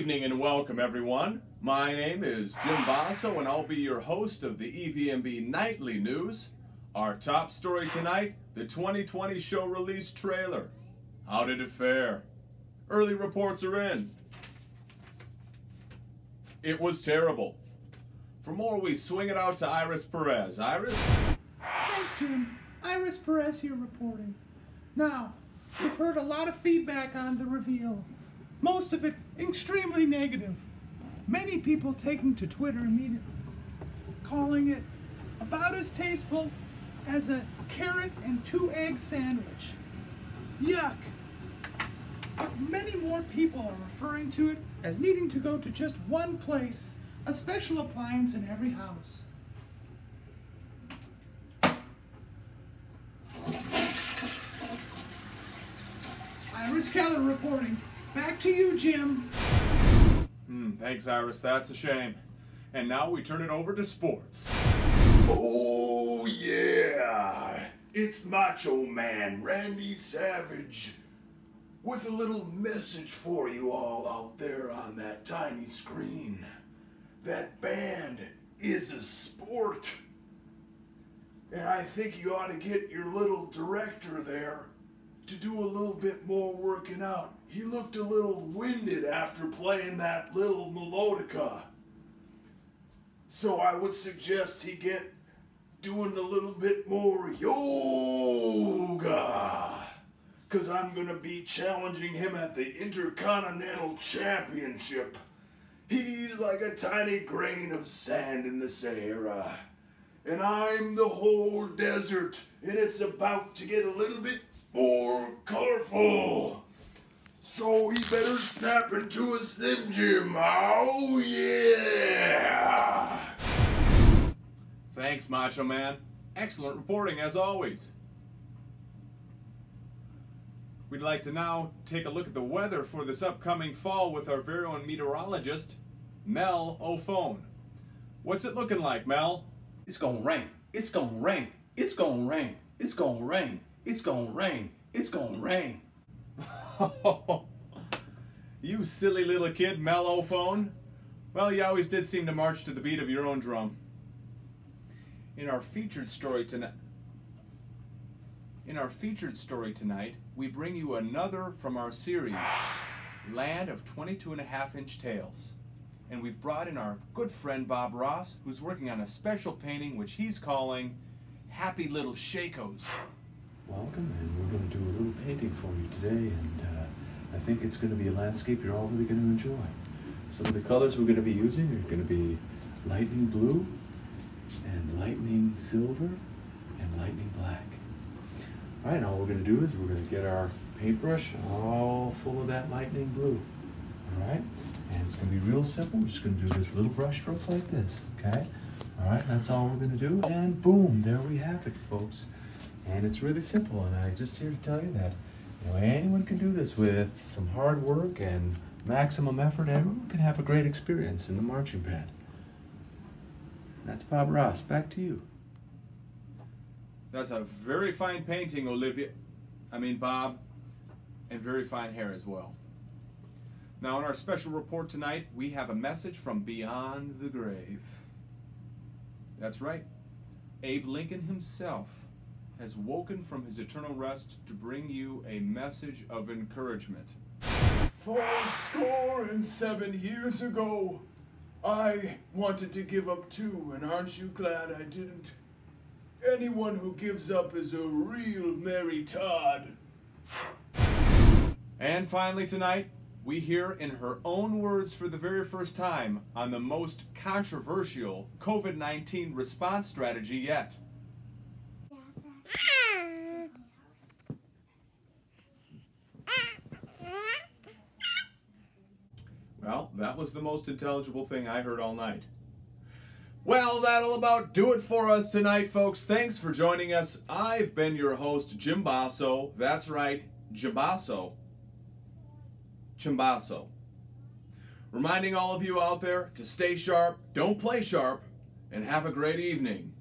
evening and welcome everyone. My name is Jim Basso and I'll be your host of the EVMB Nightly News. Our top story tonight, the 2020 show release trailer. How did it fare? Early reports are in. It was terrible. For more, we swing it out to Iris Perez. Iris? Thanks, Jim. Iris Perez here reporting. Now, we've heard a lot of feedback on the reveal. Most of it extremely negative. Many people taking to Twitter immediately, calling it about as tasteful as a carrot and 2-egg sandwich. Yuck! But many more people are referring to it as needing to go to just one place, a special appliance in every house. Iris Keller reporting. Back to you, Jim. Thanks, Iris. That's a shame. And now we turn it over to sports. Oh, yeah. It's Macho Man Randy Savage with a little message for you all out there on that tiny screen. That band is a sport. And I think you ought to get your little director there to do a little bit more working out. He looked a little winded after playing that little melodica. So I would suggest he get doing a little bit more yoga. Because I'm going to be challenging him at the Intercontinental Championship. He's like a tiny grain of sand in the Sahara. And I'm the whole desert. And it's about to get a little bit more colorful. So he better snap into a Slim Jim. Oh yeah! Thanks, Macho Man. Excellent reporting as always. We'd like to now take a look at the weather for this upcoming fall with our very own meteorologist, Mel O'Phone. What's it looking like, Mel? It's gonna rain. It's gonna rain. It's gonna rain. It's gonna rain. It's gonna rain. It's gonna rain. You silly little kid, Mel O'Phone. Well, you always did seem to march to the beat of your own drum. In our featured story tonight, we bring you another from our series, Land of 22.5-inch Tales. And we've brought in our good friend Bob Ross, who's working on a special painting which he's calling Happy Little Shakos. Welcome, and we're going to do a little painting for you today, and I think it's going to be a landscape you're all really going to enjoy. Some of the colors we're going to be using are going to be lightning blue, and lightning silver, and lightning black. All right, and all we're going to do is we're going to get our paintbrush all full of that lightning blue. All right, and it's going to be real simple. We're just going to do this little brush stroke like this, okay? All right, that's all we're going to do, and boom, there we have it, folks. And it's really simple, and I'm just here to tell you that anyone can do this with some hard work and maximum effort. Everyone can have a great experience in the marching band. That's Bob Ross. Back to you. That's a very fine painting, Bob, and very fine hair as well. Now, in our special report tonight, we have a message from beyond the grave. That's right. Abe Lincoln himself has woken from his eternal rest to bring you a message of encouragement. 77 years ago, I wanted to give up too, and aren't you glad I didn't? Anyone who gives up is a real Mary Todd. And finally tonight, we hear in her own words for the very first time on the most controversial COVID-19 response strategy yet. Well, that was the most intelligible thing I heard all night. Well, that'll about do it for us tonight, folks. Thanks for joining us. I've been your host, Jim Basso. That's right, Jimbasso. Chimbasso. Reminding all of you out there to stay sharp, don't play sharp, and have a great evening.